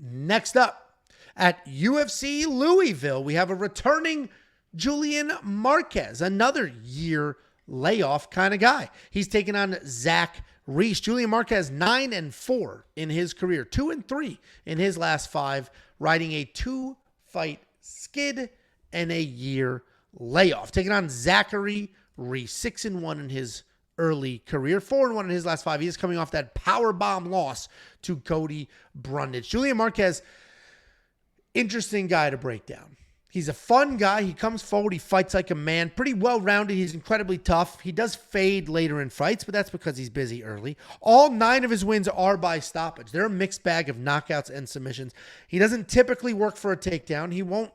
Next up, at UFC Louisville, we have a returning Julian Marquez, another year layoff kind of guy. He's taking on Zach Reese. Julian Marquez 9-4 in his career, 2-3 in his last 5, riding a 2-fight skid and a year layoff. Taking on Zachary Reese, 6-1 in his early career, 4-1 in his last 5. He is coming off that powerbomb loss to Cody Brundage. Julian Marquez, interesting guy to break down. He's a fun guy. He comes forward. He fights like a man. Pretty well-rounded. He's incredibly tough. He does fade later in fights, but that's because he's busy early. All 9 of his wins are by stoppage. They're a mixed bag of knockouts and submissions. He doesn't typically work for a takedown. He won't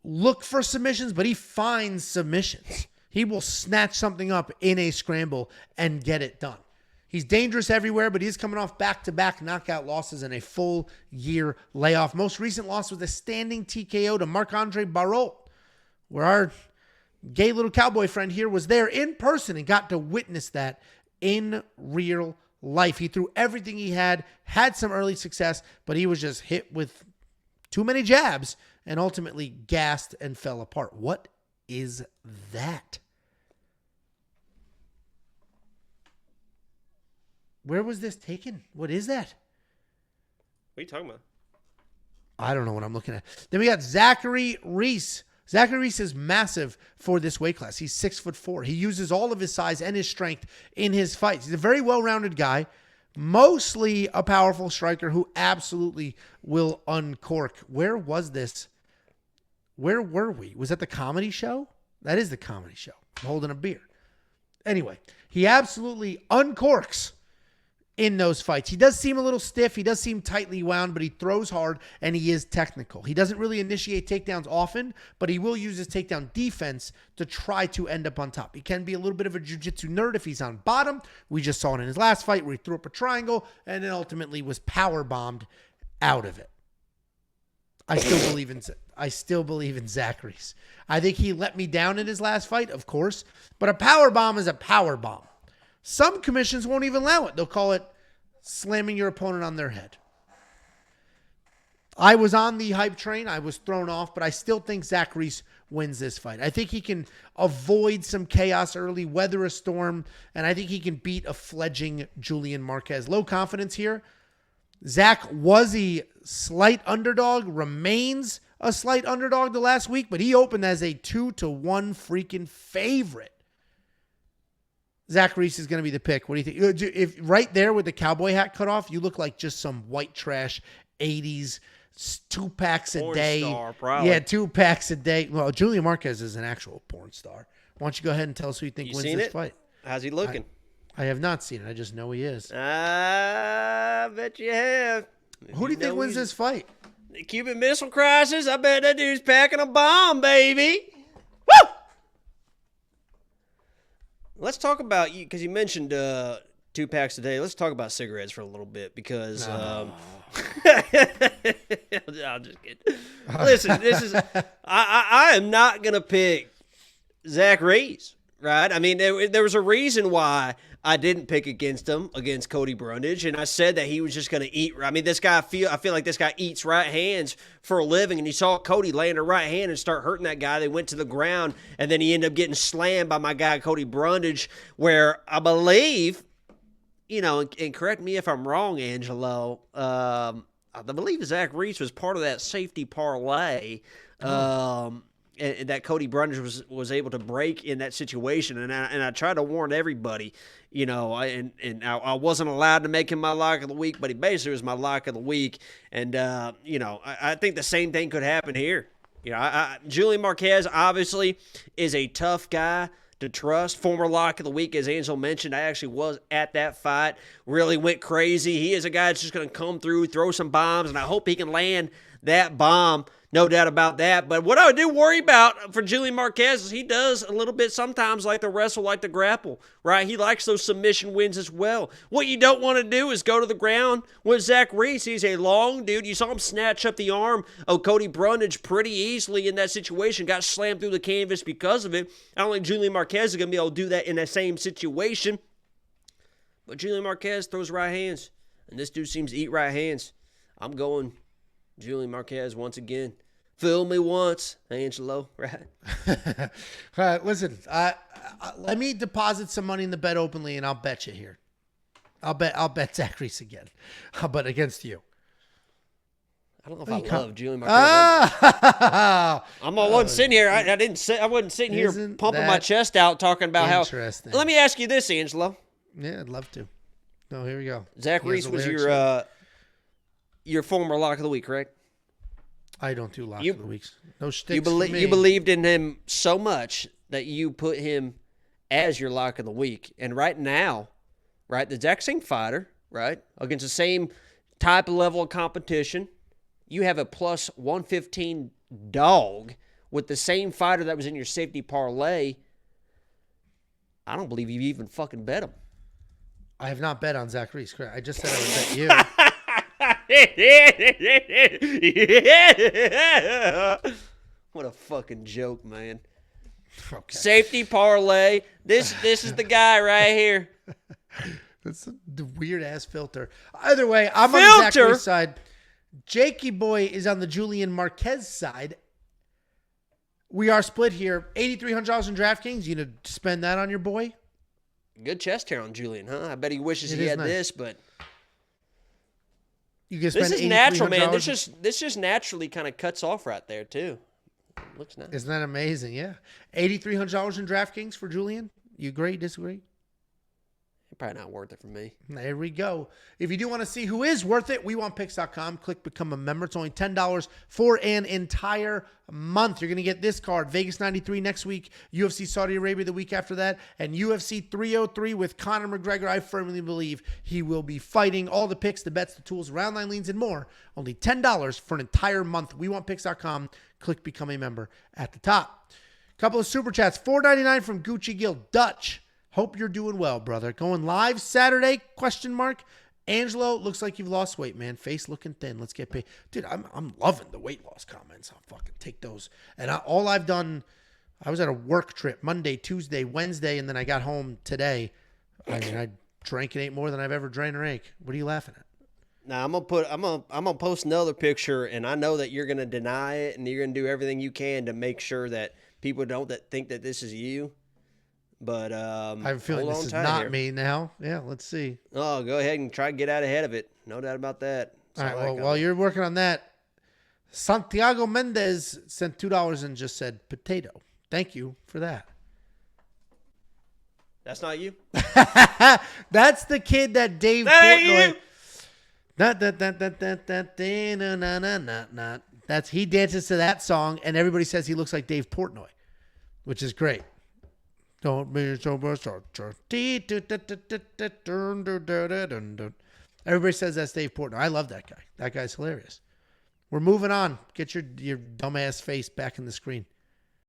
look for submissions, but he finds submissions. He will snatch something up in a scramble and get it done. He's dangerous everywhere, but he's coming off back-to-back knockout losses and a full year layoff. Most recent loss was a standing TKO to Marc-Andre Barrault, where our gay little cowboy friend here was there in person and got to witness that in real life. He threw everything he had some early success, but he was just hit with too many jabs and ultimately gassed and fell apart. What is that? Where was this taken? What is that? What are you talking about? I don't know what I'm looking at. Then we got Zachary Reese. Zachary Reese is massive for this weight class. He's 6'4". He uses all of his size and his strength in his fights. He's a very well-rounded guy, mostly a powerful striker who absolutely will uncork. Where was this? Where were we? Was that the comedy show? That is the comedy show. I'm holding a beer. Anyway, he absolutely uncorks in those fights. He does seem a little stiff. He does seem tightly wound, but he throws hard and he is technical. He doesn't really initiate takedowns often, but he will use his takedown defense to try to end up on top. He can be a little bit of a jiu-jitsu nerd if he's on bottom. We just saw it in his last fight where he threw up a triangle and then ultimately was power bombed out of it. I still believe in Zach Reese. I think he let me down in his last fight, of course, but a power bomb is a power bomb. Some commissions won't even allow it. They'll call it slamming your opponent on their head. I was on the hype train. I was thrown off, but I still think Zach Reese wins this fight. I think he can avoid some chaos early, weather a storm, and I think he can beat a fledgling Julian Marquez. Low confidence here. Zach was a slight underdog, remains a slight underdog the last week, but he opened as a 2-1 freaking favorite. Zach Reese is going to be the pick. What do you think? If right there with the cowboy hat cut off, you look like just some white trash 80s 2 packs a porn day. Star, probably. Yeah, 2 packs a day. Well, Julian Marquez is an actual porn star. Why don't you go ahead and tell us who you think wins this fight? How's he looking? I have not seen it. I just know he is. I bet you have. Who do you think wins this fight? The Cuban Missile Crisis. I bet that dude's packing a bomb, baby. Woo! Let's talk about you because you mentioned 2 packs a day. Let's talk about cigarettes for a little bit because I'm just kidding. Listen, this is I am not gonna pick Zach Reese, right? I mean, there was a reason why I didn't pick against him against Cody Brundage, and I said that he was just gonna eat. I mean, I feel like this guy eats right hands for a living, and he saw Cody land a right hand and start hurting that guy. They went to the ground, and then he ended up getting slammed by my guy Cody Brundage, where I believe, and correct me if I'm wrong, Angelo, I believe Zach Reese was part of that safety parlay. And that Cody Brundage was able to break in that situation, and I tried to warn everybody, I wasn't allowed to make him my lock of the week, but he basically was my lock of the week, and I think the same thing could happen here. Julian Marquez obviously is a tough guy to trust. Former lock of the week, as Angel mentioned, I actually was at that fight. Really went crazy. He is a guy that's just going to come through, throw some bombs, and I hope he can land that bomb. No doubt about that. But what I do worry about for Julian Marquez is he does a little bit sometimes like to wrestle, like to grapple, right? He likes those submission wins as well. What you don't want to do is go to the ground with Zach Reese. He's a long dude. You saw him snatch up the arm of Cody Brundage pretty easily in that situation. Got slammed through the canvas because of it. I don't think Julian Marquez is going to be able to do that in that same situation. But Julian Marquez throws right hands, and this dude seems to eat right hands. I'm going Julian Marquez once again. Fool me once, Angelo, right? Listen, let me deposit some money in the bet openly, and I'll bet you here. I'll bet Zach Reese again, but against you. I don't know if I love Julian Marquez. I'm wasn't sitting here. I wasn't sitting here pumping my chest out talking about how. Let me ask you this, Angelo. Yeah, I'd love to. No, here we go. Zach Reese was your former lock of the week, correct? I don't do lock of the weeks. No sticks. You believed in him so much that you put him as your lock of the week, and right now, right, the exact same fighter, right, against the same type of level of competition. You have a plus 115 dog with the same fighter that was in your safety parlay. I don't believe you even fucking bet him. I have not bet on Zach Reese. I just said I would bet you. What a fucking joke, man. Okay. Safety parlay. This is the guy right here. That's the weird ass filter. Either way, I'm on the Zach Reese side. Jakey boy is on the Julian Marquez side. We are split here. $8,300 in DraftKings. You gonna spend that on your boy? Good chest hair on Julian, huh? I bet he wishes he had this, but you can spend this is natural, man. This just naturally kind of cuts off right there too. Looks nice. Isn't that amazing? Yeah. $8,300 in DraftKings for Julian. You agree? Disagree? Probably not worth it for me. There we go. If you do want to see who is worth it, WeWantPicks.com. Click Become a Member. It's only $10 for an entire month. You're going to get this card, Vegas 93 next week, UFC Saudi Arabia the week after that, and UFC 303 with Conor McGregor. I firmly believe he will be fighting. All the picks, the bets, the tools, round line leans, and more. Only $10 for an entire month. WeWantPicks.com. Click Become a Member at the top. Couple of super chats. $4.99 from Gucci Gill. Dutch. Hope you're doing well, brother. Going live Saturday, ? Angelo, looks like you've lost weight, man. Face looking thin. Let's get paid. Dude, I'm loving the weight loss comments. I'll fucking take those. And all I've done, I was at a work trip Monday, Tuesday, Wednesday, and then I got home today. I mean, I drank and ate more than I've ever drank or ate. What are you laughing at? Now I'm gonna post another picture, and I know that you're gonna deny it, and you're gonna do everything you can to make sure that people don't think that this is you. But I have a feeling this is not me now. Yeah, let's see. Oh, go ahead and try to get out ahead of it. No doubt about that. All right, well, while you're working on that, Santiago Mendez sent $2 and just said potato. Thank you for that. That's not you? That's the kid that Dave Portnoy. That's he dances to that song, and everybody says he looks like Dave Portnoy, which is great. Don't be so much. Everybody says that's Dave Portnoy. I love that guy. That guy's hilarious. We're moving on. Get your dumbass face back in the screen.